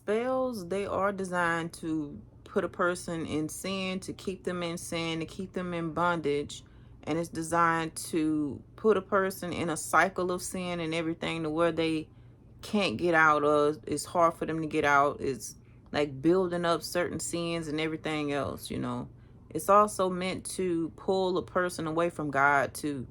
Spells, they are designed to put a person in sin, to keep them in sin, to keep them in bondage. And it's designed to put a person in a cycle of sin and everything to where they can't get out of. It's hard for them to get out. It's like building up certain sins and everything else. It's also meant to pull a person away from God too.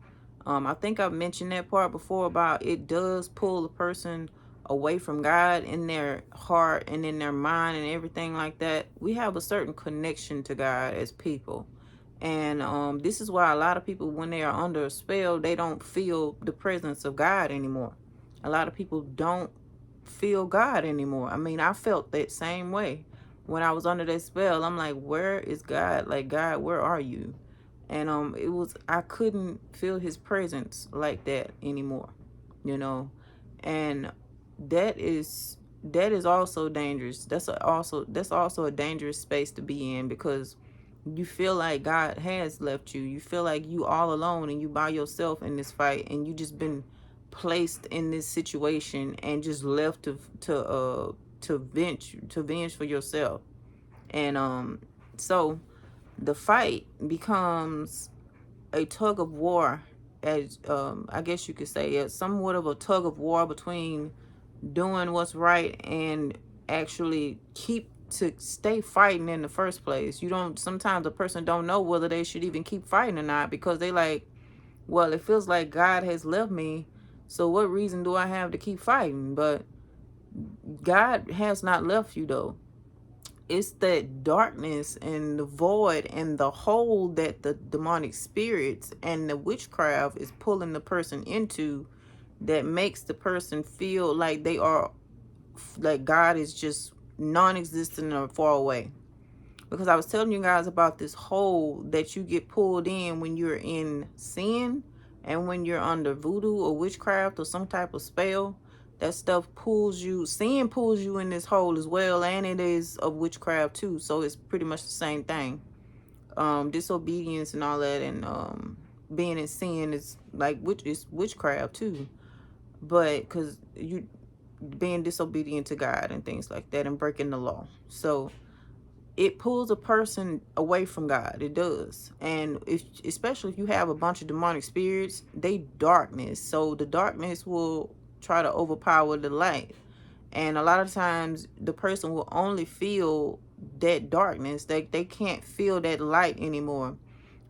I think I've mentioned that part before about it does pull a person away from God in their heart and in their mind and everything like that. We have a certain connection to God as people. And this is why a lot of people, when they are under a spell, they don't feel the presence of God anymore. A lot of people don't feel God anymore. I mean, I felt that same way when I was under that spell. I'm like, where is God? Like, God, where are you? And I couldn't feel his presence like that anymore, you know. And that is also dangerous. That's also a dangerous space to be in, because you feel like God has left you. You feel like you all alone and you by yourself in this fight, and you just been placed in this situation and just left to venge for yourself. And so the fight becomes a tug of war, as I guess you could say, it's somewhat of a tug of war between doing what's right and actually keep to stay fighting in the first place. You don't Sometimes a person don't know whether they should even keep fighting or not, because they like, well, it feels like God has left me, so what reason do I have to keep fighting? But God has not left you though. It's that darkness and the void and the hole that the demonic spirits and the witchcraft is pulling the person into, that makes the person feel like they are, like God is just non-existent or far away. Because I was telling you guys about this hole that you get pulled in when you're in sin, and when you're under voodoo or witchcraft or some type of spell. That stuff pulls you, sin pulls you in this hole as well, and it is of witchcraft too. So it's pretty much the same thing. Disobedience and all that, and being in sin is like it's witchcraft too. But because you being disobedient to God and things like that and breaking the law. So it pulls a person away from God. It does. And especially if you have a bunch of demonic spirits, they darkness. So the darkness will try to overpower the light. And a lot of times the person will only feel that darkness. They can't feel that light anymore.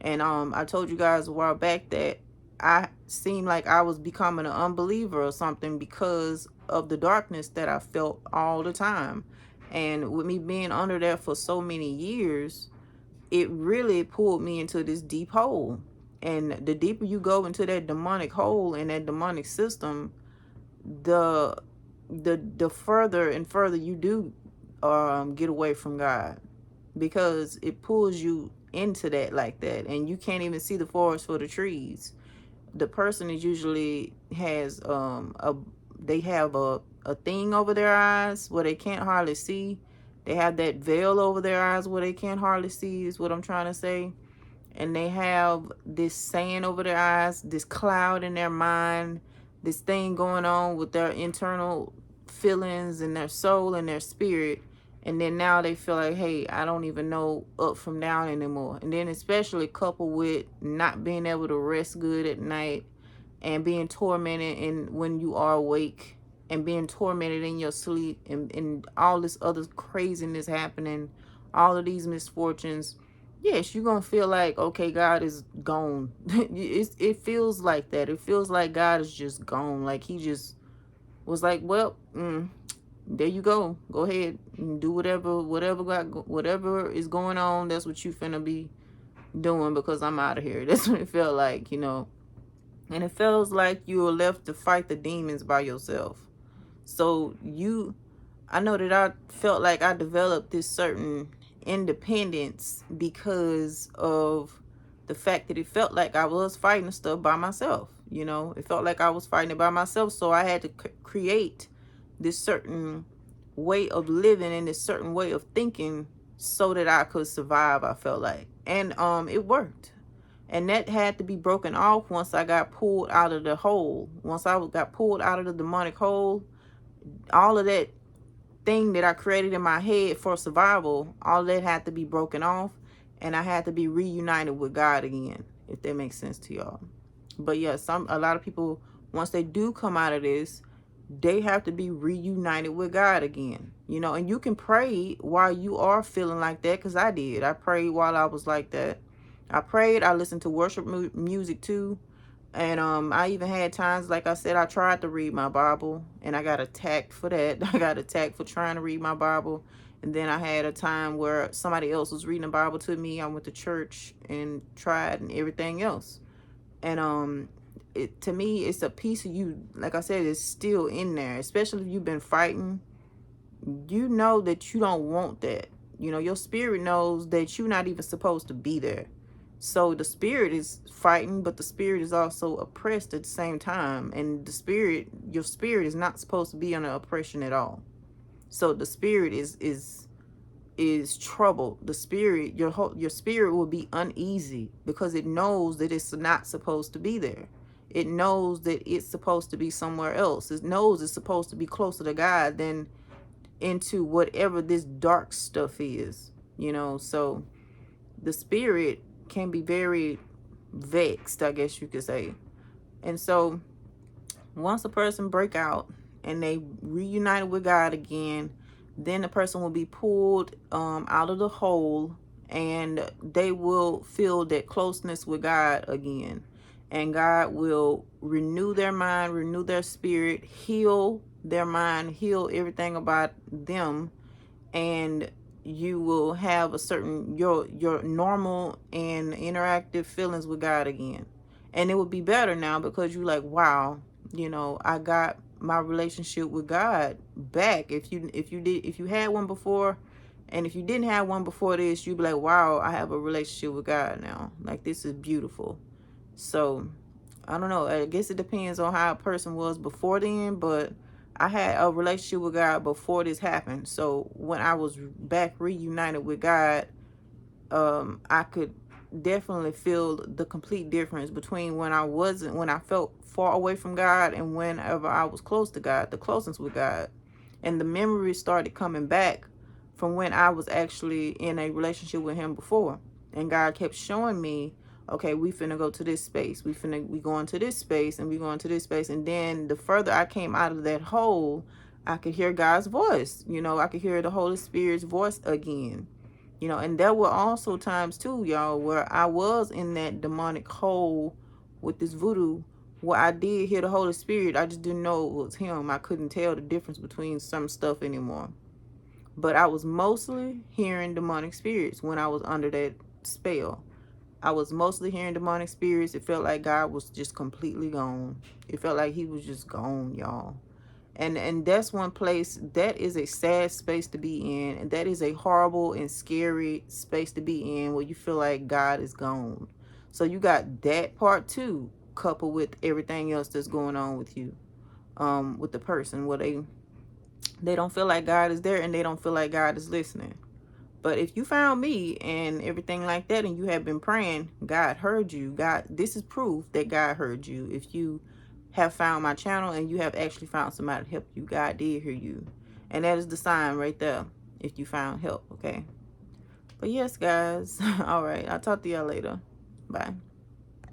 And I told you guys a while back that I seemed like I was becoming an unbeliever or something because of the darkness that I felt all the time. And with me being under there for so many years, it really pulled me into this deep hole. And the deeper you go into that demonic hole and that demonic system, the the further and further you do get away from God, because it pulls you into that like that, and you can't even see the forest for the trees. The person is usually has they have a thing over their eyes where they can't hardly see. They have that veil over their eyes where they can't hardly see, is what I'm trying to say. And they have this sand over their eyes, this cloud in their mind, this thing going on with their internal feelings and their soul and their spirit. And then now they feel like, hey, I don't even know up from down anymore. And then especially coupled with not being able to rest good at night, and being tormented and when you are awake, and being tormented in your sleep, and all this other craziness happening, all of these misfortunes. Yes, you're gonna feel like, okay, God is gone. It feels like that. It feels like God is just gone. Like he just was like, well, there you go ahead and do whatever is going on. That's what you finna be doing, because I'm out of here. That's what it felt like. And it feels like you were left to fight the demons by yourself. So I know that I felt like I developed this certain independence because of the fact that it felt like I was fighting stuff by myself. It felt like I was fighting it by myself. So I had to create this certain way of living and this certain way of thinking so that I could survive, I felt like. And it worked. And that had to be broken off once I got pulled out of the hole. Once I got pulled out of the demonic hole, all of that thing that I created in my head for survival, all that had to be broken off, and I had to be reunited with God again, if that makes sense to y'all. But yeah, a lot of people, once they do come out of this, they have to be reunited with God again. You know, and you can pray while you are feeling like that, because I did. I prayed while I was like that. I prayed. I listened to worship music too. And I even had times, like I said, I tried to read my Bible, and I got attacked for that. I got attacked for trying to read my Bible. And then I had a time where somebody else was reading the Bible to me. I went to church and tried and everything else. And to me, it's a piece of you, like I said, it's still in there. Especially if you've been fighting, you know that you don't want that. You know, your spirit knows that you're not even supposed to be there. So the spirit is fighting, but the spirit is also oppressed at the same time. And the spirit, your spirit is not supposed to be under oppression at all. So the spirit is troubled. The spirit, your spirit will be uneasy because it knows that it's not supposed to be there. It knows that it's supposed to be somewhere else. It knows it's supposed to be closer to God than into whatever this dark stuff is, you know. So the spirit can be very vexed, I guess you could say. And so once a person break out and they reunited with God again, then the person will be pulled out of the hole, and they will feel that closeness with God again. And God will renew their mind, renew their spirit, heal their mind, heal everything about them, and you will have a certain your normal and interactive feelings with God again. And it would be better now because you're like, wow, you know, I got my relationship with God back. If you had one before, and if you didn't have one before this, you'd be like, wow, I have a relationship with God now. Like, this is beautiful. So I don't know, I guess it depends on how a person was before then, but I had a relationship with God before this happened. So when I was back reunited with God, I could definitely feel the complete difference between when I felt far away from God and whenever I was close to God, the closeness with God. And the memories started coming back from when I was actually in a relationship with him before. And God kept showing me, okay, we finna go to this space. We going to this space, and we going to this space. And then the further I came out of that hole, I could hear God's voice. You know, I could hear the Holy Spirit's voice again. You know, and there were also times too, y'all, where I was in that demonic hole with this voodoo, where I did hear the Holy Spirit. I just didn't know it was him. I couldn't tell the difference between some stuff anymore. But I was mostly hearing demonic spirits when I was under that spell. I was mostly hearing demonic spirits. It felt like God was just completely gone. It felt like he was just gone, y'all. And that's one place, that is a sad space to be in. And that is a horrible and scary space to be in, where you feel like God is gone. So you got that part too, coupled with everything else that's going on with you, with the person, where they don't feel like God is there, and they don't feel like God is listening. But if you found me and everything like that, and you have been praying, God heard you. God, this is proof that God heard you. If you have found my channel and you have actually found somebody to help you, God did hear you. And that is the sign right there, if you found help, okay? But yes, guys. All right. I'll talk to y'all later. Bye.